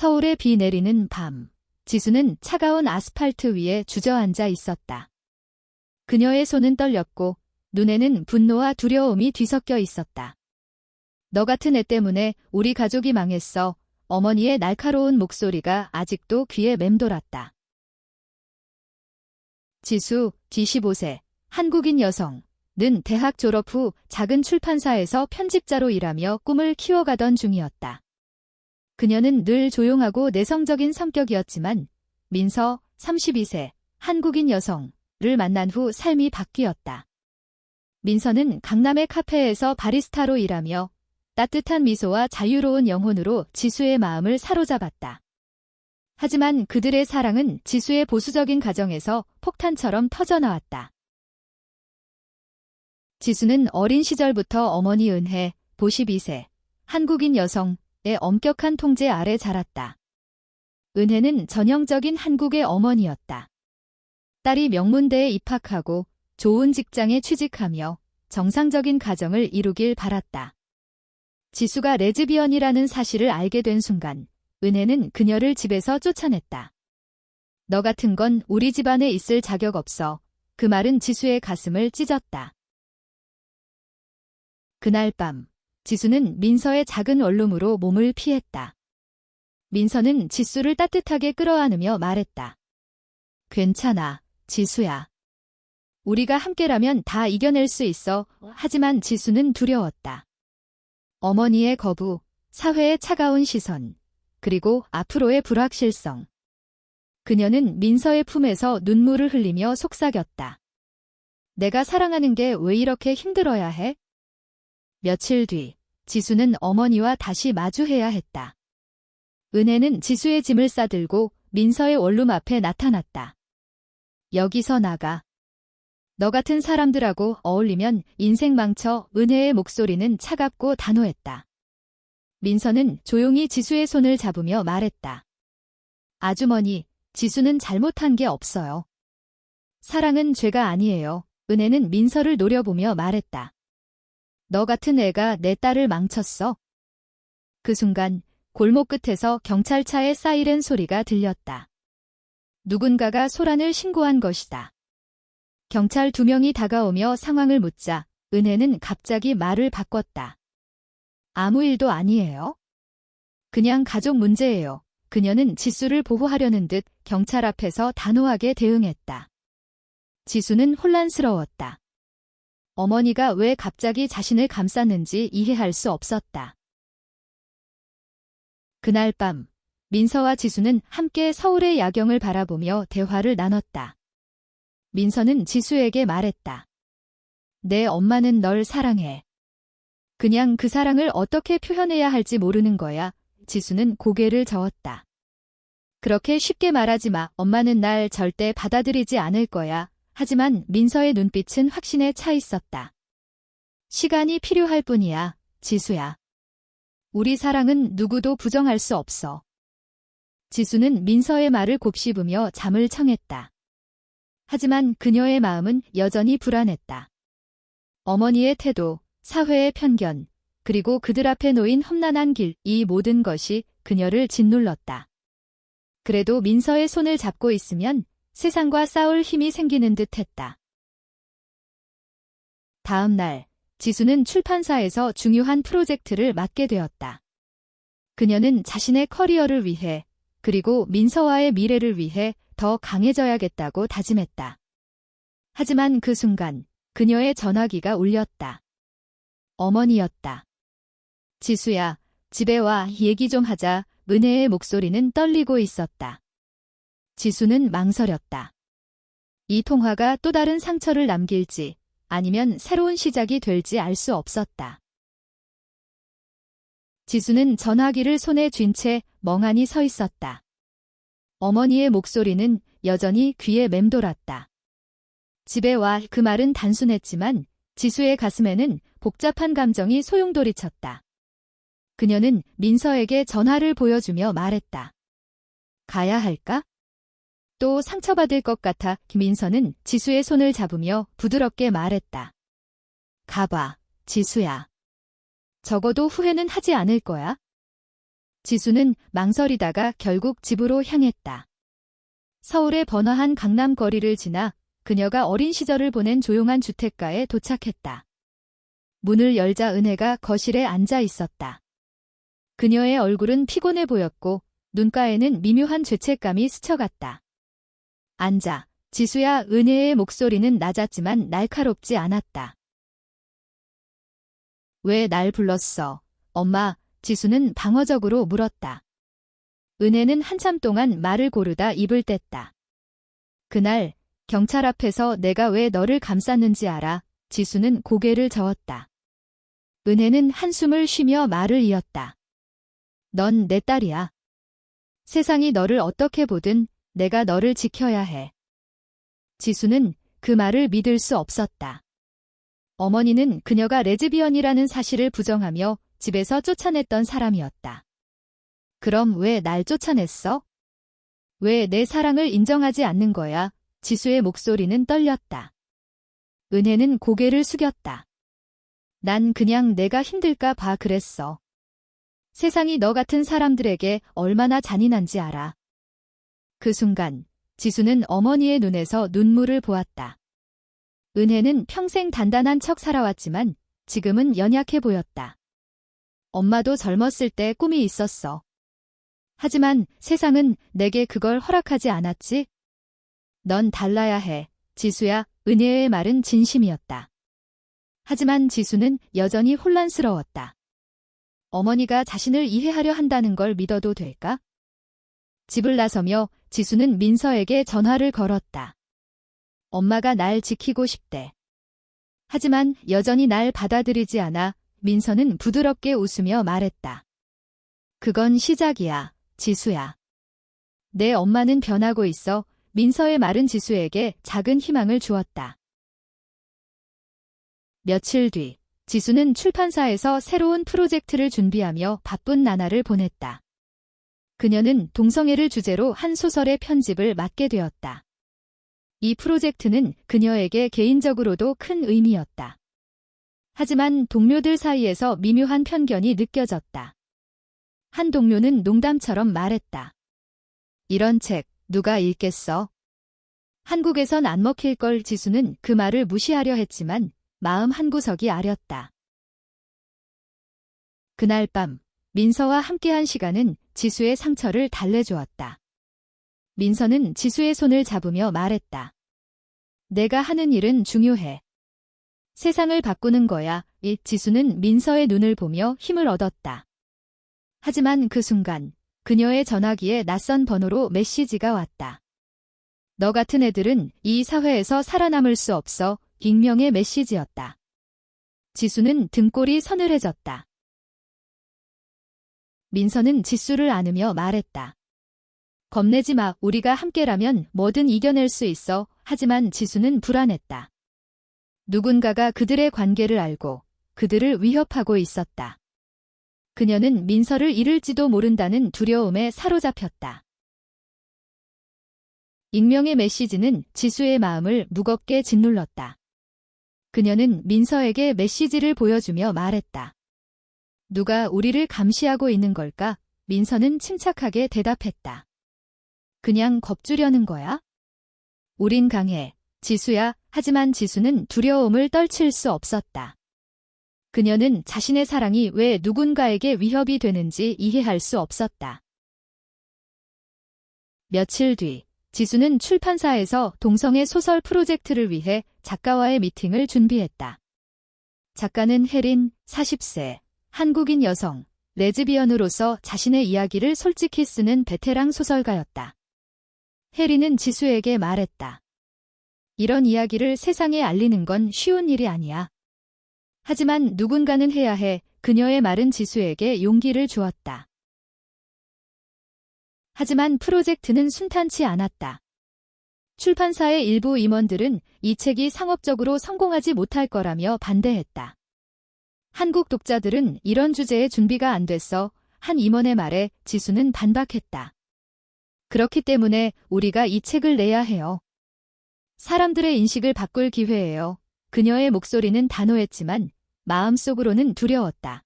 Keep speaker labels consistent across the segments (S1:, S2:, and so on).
S1: 서울에 비 내리는 밤, 지수는 차가운 아스팔트 위에 주저앉아 있었다. 그녀의 손은 떨렸고 눈에는 분노와 두려움이 뒤섞여 있었다. 너 같은 애 때문에 우리 가족이 망했어. 어머니의 날카로운 목소리가 아직도 귀에 맴돌았다. 지수, 25세, 한국인 여성. 는 대학 졸업 후 작은 출판사에서 편집자로 일하며 꿈을 키워가던 중이었다. 그녀는 늘 조용하고 내성적인 성격이었지만 민서, 32세, 한국인 여성을 만난 후 삶이 바뀌었다. 민서는 강남의 카페에서 바리스타로 일하며 따뜻한 미소와 자유로운 영혼으로 지수의 마음을 사로잡았다. 하지만 그들의 사랑은 지수의 보수적인 가정에서 폭탄처럼 터져나왔다. 지수는 어린 시절부터 어머니 은혜, 52세, 한국인 여성의 엄격한 통제 아래 자랐다. 은혜는 전형적인 한국의 어머니였다. 딸이 명문대에 입학하고 좋은 직장에 취직하며 정상적인 가정을 이루길 바랐다. 지수가 레즈비언이라는 사실을 알게 된 순간 은혜는 그녀를 집에서 쫓아냈다. 너 같은 건 우리 집안에 있을 자격 없어. 그 말은 지수의 가슴을 찢었다. 그날 밤, 지수는 민서의 작은 원룸으로 몸을 피했다. 민서는 지수를 따뜻하게 끌어안으며 말했다. 괜찮아, 지수야. 우리가 함께라면 다 이겨낼 수 있어. 하지만 지수는 두려웠다. 어머니의 거부, 사회의 차가운 시선, 그리고 앞으로의 불확실성. 그녀는 민서의 품에서 눈물을 흘리며 속삭였다. 내가 사랑하는 게 왜 이렇게 힘들어야 해? 며칠 뒤, 지수는 어머니와 다시 마주해야 했다. 은혜는 지수의 짐을 싸들고 민서의 원룸 앞에 나타났다. 여기서 나가. 너 같은 사람들하고 어울리면 인생 망쳐. 은혜의 목소리는 차갑고 단호했다. 민서는 조용히 지수의 손을 잡으며 말했다. 아주머니, 지수는 잘못한 게 없어요. 사랑은 죄가 아니에요. 은혜는 민서를 노려보며 말했다. 너 같은 애가 내 딸을 망쳤어. 그 순간 골목 끝에서 경찰차의 사이렌 소리가 들렸다. 누군가가 소란을 신고한 것이다. 경찰 2명이 다가오며 상황을 묻자 은혜는 갑자기 말을 바꿨다. 아무 일도 아니에요. 그냥 가족 문제예요. 그녀는 지수를 보호하려는 듯 경찰 앞에서 단호하게 대응했다. 지수는 혼란스러웠다. 어머니가 왜 갑자기 자신을 감쌌는지 이해할 수 없었다. 그날 밤, 민서와 지수는 함께 서울의 야경을 바라보며 대화를 나눴다. 민서는 지수에게 말했다. 내 엄마는 널 사랑해. 그냥 그 사랑을 어떻게 표현해야 할지 모르는 거야. 지수는 고개를 저었다. 그렇게 쉽게 말하지 마. 엄마는 날 절대 받아들이지 않을 거야. 하지만 민서의 눈빛은 확신에 차 있었다. 시간이 필요할 뿐이야, 지수야. 우리 사랑은 누구도 부정할 수 없어. 지수는 민서의 말을 곱씹으며 잠을 청했다. 하지만 그녀의 마음은 여전히 불안했다. 어머니의 태도, 사회의 편견, 그리고 그들 앞에 놓인 험난한 길, 이 모든 것이 그녀를 짓눌렀다. 그래도 민서의 손을 잡고 있으면 세상과 싸울 힘이 생기는 듯 했다. 다음 날, 지수는 출판사에서 중요한 프로젝트를 맡게 되었다. 그녀는 자신의 커리어를 위해, 그리고 민서와의 미래를 위해 더 강해져야겠다고 다짐했다. 하지만 그 순간, 그녀의 전화기가 울렸다. 어머니였다. 지수야, 집에 와, 얘기 좀 하자. 은혜의 목소리는 떨리고 있었다. 지수는 망설였다. 이 통화가 또 다른 상처를 남길지 아니면 새로운 시작이 될지 알 수 없었다. 지수는 전화기를 손에 쥔 채 멍하니 서 있었다. 어머니의 목소리는 여전히 귀에 맴돌았다. 집에 와, 그 말은 단순했지만 지수의 가슴에는 복잡한 감정이 소용돌이쳤다. 그녀는 민서에게 전화를 보여주며 말했다. 가야 할까? 또 상처받을 것 같아. 민서는 지수의 손을 잡으며 부드럽게 말했다. 가봐, 지수야. 적어도 후회는 하지 않을 거야. 지수는 망설이다가 결국 집으로 향했다. 서울의 번화한 강남 거리를 지나 그녀가 어린 시절을 보낸 조용한 주택가에 도착했다. 문을 열자 은혜가 거실에 앉아 있었다. 그녀의 얼굴은 피곤해 보였고 눈가에는 미묘한 죄책감이 스쳐갔다. 앉아. 지수야. 은혜의 목소리는 낮았지만 날카롭지 않았다. 왜 날 불렀어? 엄마. 지수는 방어적으로 물었다. 은혜는 한참 동안 말을 고르다 입을 뗐다. 그날 경찰 앞에서 내가 왜 너를 감쌌는지 알아? 지수는 고개를 저었다. 은혜는 한숨을 쉬며 말을 이었다. 넌 내 딸이야. 세상이 너를 어떻게 보든 내가 너를 지켜야 해. 지수는 그 말을 믿을 수 없었다. 어머니는 그녀가 레즈비언이라는 사실을 부정하며 집에서 쫓아냈던 사람이었다. 그럼 왜 날 쫓아냈어? 왜 내 사랑을 인정하지 않는 거야? 지수의 목소리는 떨렸다. 은혜는 고개를 숙였다. 난 그냥 내가 힘들까 봐 그랬어. 세상이 너 같은 사람들에게 얼마나 잔인한지 알아. 그 순간 지수는 어머니의 눈에서 눈물을 보았다. 은혜는 평생 단단한 척 살아왔지만 지금은 연약해 보였다. 엄마도 젊었을 때 꿈이 있었어. 하지만 세상은 내게 그걸 허락하지 않았지? 넌 달라야 해, 지수야. 은혜의 말은 진심이었다. 하지만 지수는 여전히 혼란스러웠다. 어머니가 자신을 이해하려 한다는 걸 믿어도 될까? 집을 나서며 지수는 민서에게 전화를 걸었다. 엄마가 날 지키고 싶대. 하지만 여전히 날 받아들이지 않아. 민서는 부드럽게 웃으며 말했다. 그건 시작이야, 지수야. 내 엄마는 변하고 있어. 민서의 말은 지수에게 작은 희망을 주었다. 며칠 뒤, 지수는 출판사에서 새로운 프로젝트를 준비하며 바쁜 나날을 보냈다. 그녀는 동성애를 주제로 한 소설의 편집을 맡게 되었다. 이 프로젝트는 그녀에게 개인적으로도 큰 의미였다. 하지만 동료들 사이에서 미묘한 편견이 느껴졌다. 한 동료는 농담처럼 말했다. 이런 책 누가 읽겠어? 한국에선 안 먹힐 걸. 지수는 그 말을 무시하려 했지만 마음 한구석이 아렸다. 그날 밤 민서와 함께한 시간은 지수의 상처를 달래주었다. 민서는 지수의 손을 잡으며 말했다. 내가 하는 일은 중요해. 세상을 바꾸는 거야. 지수는 민서의 눈을 보며 힘을 얻었다. 하지만 그 순간 그녀의 전화기에 낯선 번호로 메시지가 왔다. 너 같은 애들은 이 사회에서 살아남을 수 없어. 익명의 메시지였다. 지수는 등골이 서늘해졌다. 민서는 지수를 안으며 말했다. 겁내지 마. 우리가 함께라면 뭐든 이겨낼 수 있어. 하지만 지수는 불안했다. 누군가가 그들의 관계를 알고 그들을 위협하고 있었다. 그녀는 민서를 잃을지도 모른다는 두려움에 사로잡혔다. 익명의 메시지는 지수의 마음을 무겁게 짓눌렀다. 그녀는 민서에게 메시지를 보여주며 말했다. 누가 우리를 감시하고 있는 걸까? 민서는 침착하게 대답했다. 그냥 겁주려는 거야? 우린 강해, 지수야. 하지만 지수는 두려움을 떨칠 수 없었다. 그녀는 자신의 사랑이 왜 누군가에게 위협이 되는지 이해할 수 없었다. 며칠 뒤, 지수는 출판사에서 동성애 소설 프로젝트를 위해 작가와의 미팅을 준비했다. 작가는 혜린, 40세, 한국인 여성, 레즈비언으로서 자신의 이야기를 솔직히 쓰는 베테랑 소설가였다. 혜린은 지수에게 말했다. 이런 이야기를 세상에 알리는 건 쉬운 일이 아니야. 하지만 누군가는 해야 해. 그녀의 말은 지수에게 용기를 주었다. 하지만 프로젝트는 순탄치 않았다. 출판사의 일부 임원들은 이 책이 상업적으로 성공하지 못할 거라며 반대했다. 한국 독자들은 이런 주제에 준비가 안 됐어. 한 임원의 말에 지수는 반박했다. 그렇기 때문에 우리가 이 책을 내야 해요. 사람들의 인식을 바꿀 기회예요. 그녀의 목소리는 단호했지만 마음속으로는 두려웠다.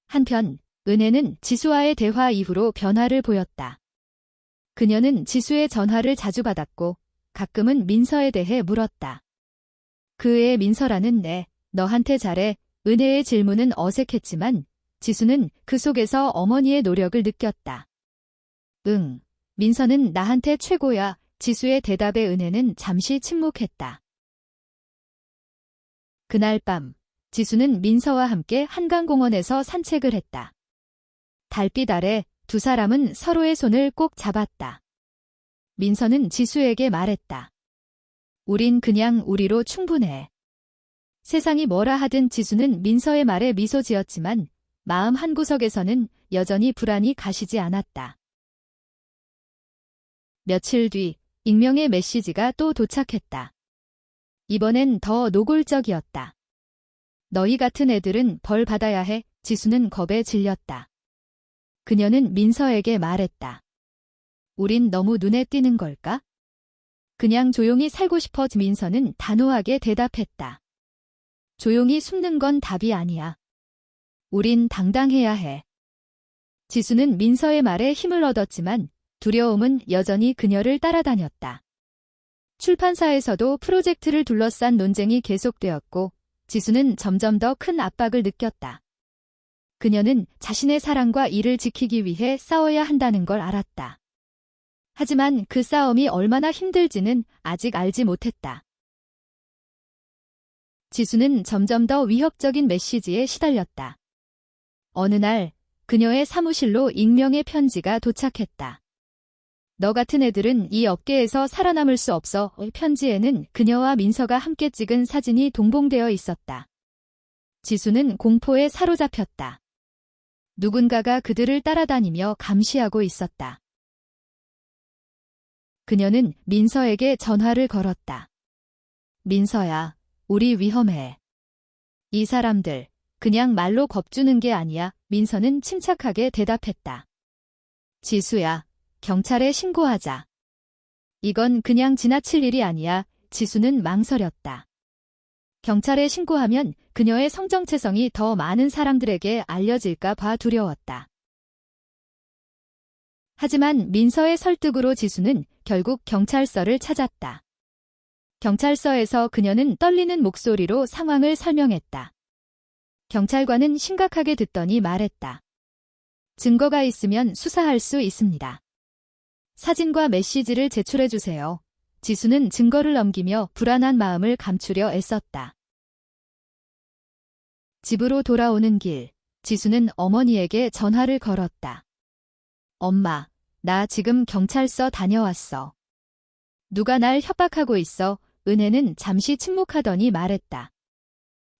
S1: 한편 은혜는 지수와의 대화 이후로 변화를 보였다. 그녀는 지수의 전화를 자주 받았고 가끔은 민서에 대해 물었다. 그 애의 민서라는 네, 너한테 잘해. 은혜의 질문은 어색했지만 지수는 그 속에서 어머니의 노력을 느꼈다. 응, 민서는 나한테 최고야. 지수의 대답에 은혜는 잠시 침묵했다. 그날 밤, 지수는 민서와 함께 한강공원에서 산책을 했다. 달빛 아래 두 사람은 서로의 손을 꼭 잡았다. 민서는 지수에게 말했다. 우린 그냥 우리로 충분해. 세상이 뭐라 하든 지수는 민서의 말에 미소 지었지만 마음 한구석에서는 여전히 불안이 가시지 않았다. 며칠 뒤 익명의 메시지가 또 도착했다. 이번엔 더 노골적이었다. 너희 같은 애들은 벌 받아야 해. 지수는 겁에 질렸다. 그녀는 민서에게 말했다. 우린 너무 눈에 띄는 걸까? 그냥 조용히 살고 싶어. 민서는 단호하게 대답했다. 조용히 숨는 건 답이 아니야. 우린 당당해야 해. 지수는 민서의 말에 힘을 얻었지만 두려움은 여전히 그녀를 따라다녔다. 출판사에서도 프로젝트를 둘러싼 논쟁이 계속되었고 지수는 점점 더 큰 압박을 느꼈다. 그녀는 자신의 사랑과 일을 지키기 위해 싸워야 한다는 걸 알았다. 하지만 그 싸움이 얼마나 힘들지는 아직 알지 못했다. 지수는 점점 더 위협적인 메시지에 시달렸다. 어느 날 그녀의 사무실로 익명의 편지가 도착했다. 너 같은 애들은 이 업계에서 살아남을 수 없어. 편지에는 그녀와 민서가 함께 찍은 사진이 동봉되어 있었다. 지수는 공포에 사로잡혔다. 누군가가 그들을 따라다니며 감시하고 있었다. 그녀는 민서에게 전화를 걸었다. 민서야, 우리 위험해. 이 사람들, 그냥 말로 겁주는 게 아니야. 민서는 침착하게 대답했다. 지수야, 경찰에 신고하자. 이건 그냥 지나칠 일이 아니야. 지수는 망설였다. 경찰에 신고하면 그녀의 성정체성이 더 많은 사람들에게 알려질까 봐 두려웠다. 하지만 민서의 설득으로 지수는 결국 경찰서를 찾았다. 경찰서에서 그녀는 떨리는 목소리로 상황을 설명했다. 경찰관은 심각하게 듣더니 말했다. 증거가 있으면 수사할 수 있습니다. 사진과 메시지를 제출해주세요. 지수는 증거를 넘기며 불안한 마음을 감추려 애썼다. 집으로 돌아오는 길, 지수는 어머니에게 전화를 걸었다. 엄마, 나 지금 경찰서 다녀왔어. 누가 날 협박하고 있어. 은혜는 잠시 침묵하더니 말했다.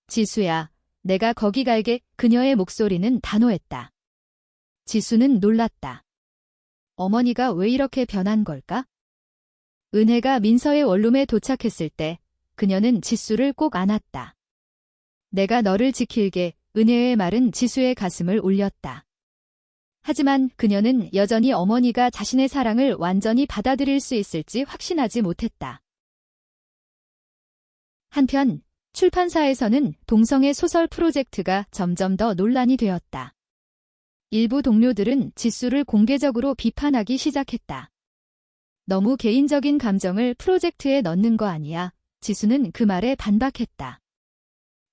S1: 지수야, 내가 거기 갈게. 그녀의 목소리는 단호했다. 지수는 놀랐다. 어머니가 왜 이렇게 변한 걸까? 은혜가 민서의 원룸에 도착했을 때 그녀는 지수를 꼭 안았다. 내가 너를 지킬게. 은혜의 말은 지수의 가슴을 울렸다. 하지만 그녀는 여전히 어머니가 자신의 사랑을 완전히 받아들일 수 있을지 확신하지 못했다. 한편 출판사에서는 동성애 소설 프로젝트가 점점 더 논란이 되었다. 일부 동료들은 지수를 공개적으로 비판하기 시작했다. 너무 개인적인 감정을 프로젝트에 넣는 거 아니야. 지수는 그 말에 반박했다.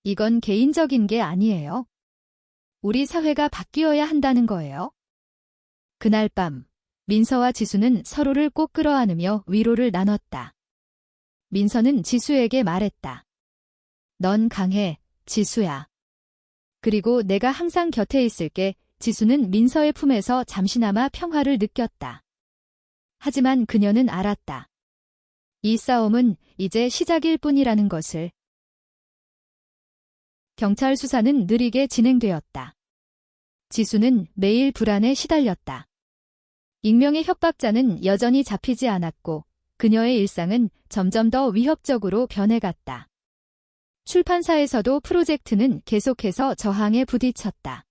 S1: 이건 개인적인 게 아니에요. 우리 사회가 바뀌어야 한다는 거예요. 그날 밤, 민서와 지수는 서로를 꼭 끌어안으며 위로를 나눴다. 민서는 지수에게 말했다. 넌 강해, 지수야. 그리고 내가 항상 곁에 있을게. 지수는 민서의 품에서 잠시나마 평화를 느꼈다. 하지만 그녀는 알았다. 이 싸움은 이제 시작일 뿐이라는 것을. 경찰 수사는 느리게 진행되었다. 지수는 매일 불안에 시달렸다. 익명의 협박자는 여전히 잡히지 않았고 그녀의 일상은 점점 더 위협적으로 변해갔다. 출판사에서도 프로젝트는 계속해서 저항에 부딪혔다.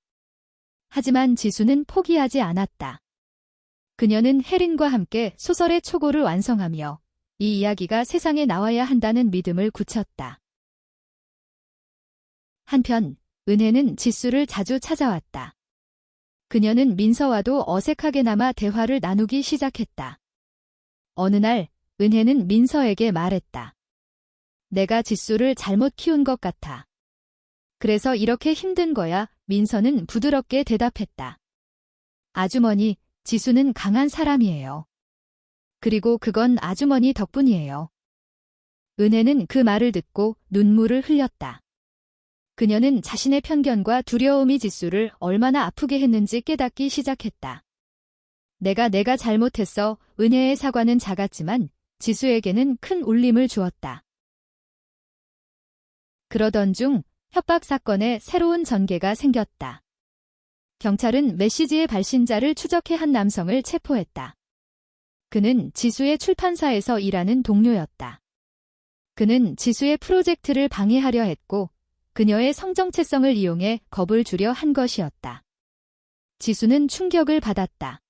S1: 하지만 지수는 포기하지 않았다. 그녀는 혜린과 함께 소설의 초고를 완성하며 이 이야기가 세상에 나와야 한다는 믿음을 굳혔다. 한편 은혜는 지수를 자주 찾아왔다. 그녀는 민서와도 어색하게나마 대화를 나누기 시작했다. 어느 날 은혜는 민서에게 말했다. 내가 지수를 잘못 키운 것 같아. 그래서 이렇게 힘든 거야. 민서는 부드럽게 대답했다. 아주머니, 지수는 강한 사람이에요. 그리고 그건 아주머니 덕분이에요. 은혜는 그 말을 듣고 눈물을 흘렸다. 그녀는 자신의 편견과 두려움이 지수를 얼마나 아프게 했는지 깨닫기 시작했다. 내가 잘못했어. 은혜의 사과는 작았지만 지수에게는 큰 울림을 주었다. 그러던 중 협박 사건에 새로운 전개가 생겼다. 경찰은 메시지의 발신자를 추적해 한 남성을 체포했다. 그는 지수의 출판사에서 일하는 동료였다. 그는 지수의 프로젝트를 방해하려 했고 그녀의 성정체성을 이용해 겁을 주려 한 것이었다. 지수는 충격을 받았다.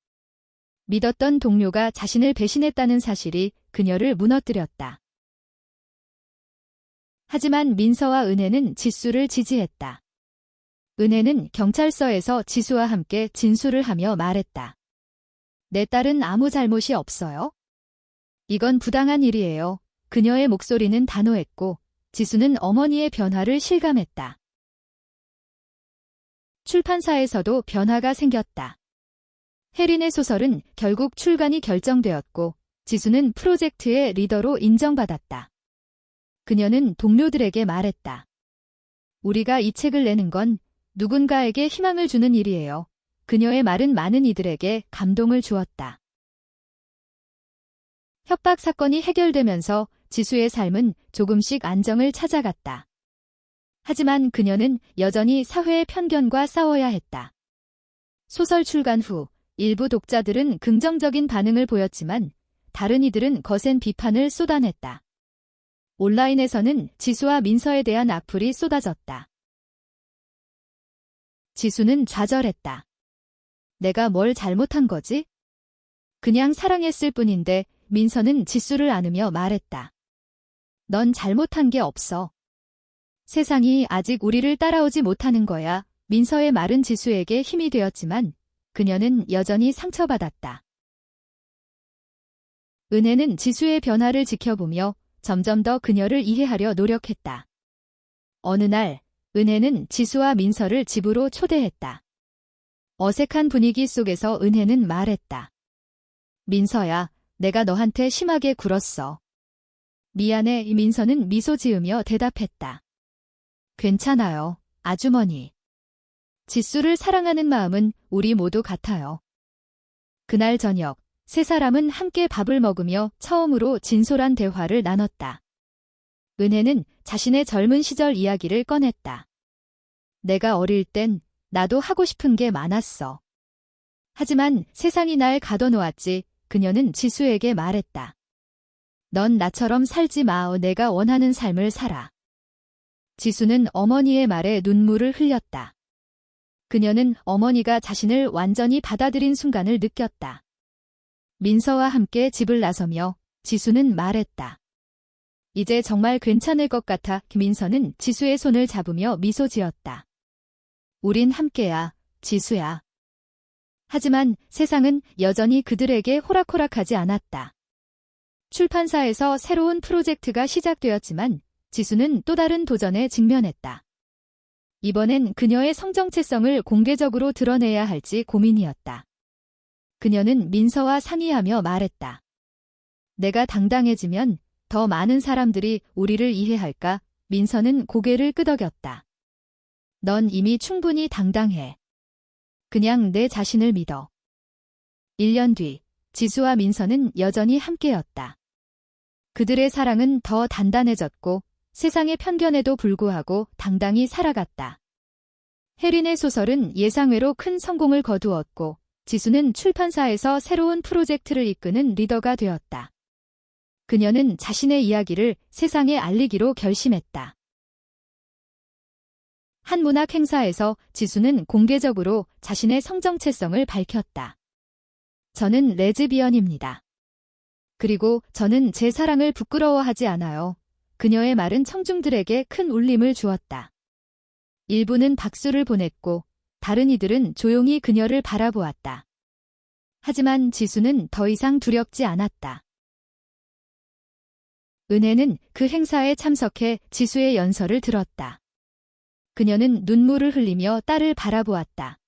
S1: 믿었던 동료가 자신을 배신했다는 사실이 그녀를 무너뜨렸다. 하지만 민서와 은혜는 지수를 지지했다. 은혜는 경찰서에서 지수와 함께 진술을 하며 말했다. 내 딸은 아무 잘못이 없어요. 이건 부당한 일이에요. 그녀의 목소리는 단호했고 지수는 어머니의 변화를 실감했다. 출판사에서도 변화가 생겼다. 혜린의 소설은 결국 출간이 결정되었고 지수는 프로젝트의 리더로 인정받았다. 그녀는 동료들에게 말했다. 우리가 이 책을 내는 건 누군가에게 희망을 주는 일이에요. 그녀의 말은 많은 이들에게 감동을 주었다. 협박 사건이 해결되면서 지수의 삶은 조금씩 안정을 찾아갔다. 하지만 그녀는 여전히 사회의 편견과 싸워야 했다. 소설 출간 후 일부 독자들은 긍정적인 반응을 보였지만 다른 이들은 거센 비판을 쏟아냈다. 온라인에서는 지수와 민서에 대한 악플이 쏟아졌다. 지수는 좌절했다. 내가 뭘 잘못한 거지? 그냥 사랑했을 뿐인데 민서는 지수를 안으며 말했다. 넌 잘못한 게 없어. 세상이 아직 우리를 따라오지 못하는 거야. 민서의 말은 지수에게 힘이 되었지만 그녀는 여전히 상처받았다. 은혜는 지수의 변화를 지켜보며 점점 더 그녀를 이해하려 노력했다. 어느 날 은혜는 지수와 민서를 집으로 초대했다. 어색한 분위기 속에서 은혜는 말했다. 민서야, 내가 너한테 심하게 굴었어. 미안해. 민서는 미소 지으며 대답했다. 괜찮아요, 아주머니. 지수를 사랑하는 마음은 우리 모두 같아요. 그날 저녁, 세 사람은 함께 밥을 먹으며 처음으로 진솔한 대화를 나눴다. 은혜는 자신의 젊은 시절 이야기를 꺼냈다. 내가 어릴 땐 나도 하고 싶은 게 많았어. 하지만 세상이 날 가둬놓았지. 그녀는 지수에게 말했다. 넌 나처럼 살지 마. 내가 원하는 삶을 살아. 지수는 어머니의 말에 눈물을 흘렸다. 그녀는 어머니가 자신을 완전히 받아들인 순간을 느꼈다. 민서와 함께 집을 나서며 지수는 말했다. 이제 정말 괜찮을 것 같아. 민서는 지수의 손을 잡으며 미소 지었다. 우린 함께야, 지수야. 하지만 세상은 여전히 그들에게 호락호락하지 않았다. 출판사에서 새로운 프로젝트가 시작되었지만 지수는 또 다른 도전에 직면했다. 이번엔 그녀의 성정체성을 공개적으로 드러내야 할지 고민이었다. 그녀는 민서와 상의하며 말했다. 내가 당당해지면 더 많은 사람들이 우리를 이해할까? 민서는 고개를 끄덕였다. 넌 이미 충분히 당당해. 그냥 내 자신을 믿어. 1년 뒤, 지수와 민서는 여전히 함께였다. 그들의 사랑은 더 단단해졌고 세상의 편견에도 불구하고 당당히 살아갔다. 혜린의 소설은 예상외로 큰 성공을 거두었고 지수는 출판사에서 새로운 프로젝트를 이끄는 리더가 되었다. 그녀는 자신의 이야기를 세상에 알리기로 결심했다. 한 문학 행사에서 지수는 공개적으로 자신의 성정체성을 밝혔다. 저는 레즈비언입니다. 그리고 저는 제 사랑을 부끄러워하지 않아요. 그녀의 말은 청중들에게 큰 울림을 주었다. 일부는 박수를 보냈고 다른 이들은 조용히 그녀를 바라보았다. 하지만 지수는 더 이상 두렵지 않았다. 은혜는 그 행사에 참석해 지수의 연설을 들었다. 그녀는 눈물을 흘리며 딸을 바라보았다.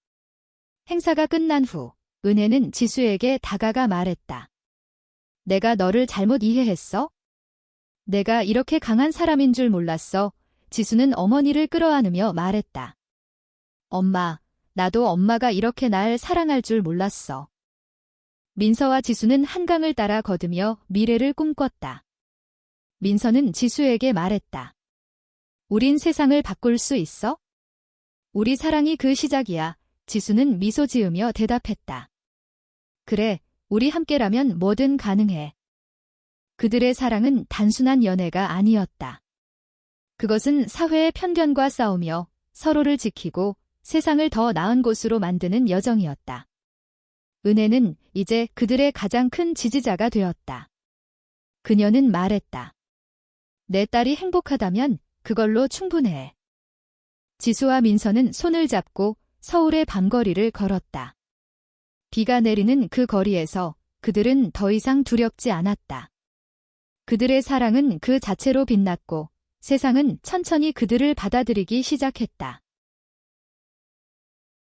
S1: 행사가 끝난 후 은혜는 지수에게 다가가 말했다. 내가 너를 잘못 이해했어? 내가 이렇게 강한 사람인 줄 몰랐어. 지수는 어머니를 끌어안으며 말했다. 엄마, 나도 엄마가 이렇게 날 사랑할 줄 몰랐어. 민서와 지수는 한강을 따라 걷으며 미래를 꿈꿨다. 민서는 지수에게 말했다. 우린 세상을 바꿀 수 있어? 우리 사랑이 그 시작이야. 지수는 미소 지으며 대답했다. 그래, 우리 함께라면 뭐든 가능해. 그들의 사랑은 단순한 연애가 아니었다. 그것은 사회의 편견과 싸우며 서로를 지키고 세상을 더 나은 곳으로 만드는 여정이었다. 은혜는 이제 그들의 가장 큰 지지자가 되었다. 그녀는 말했다. 내 딸이 행복하다면 그걸로 충분해. 지수와 민서는 손을 잡고 서울의 밤거리를 걸었다. 비가 내리는 그 거리에서 그들은 더 이상 두렵지 않았다. 그들의 사랑은 그 자체로 빛났고 세상은 천천히 그들을 받아들이기 시작했다.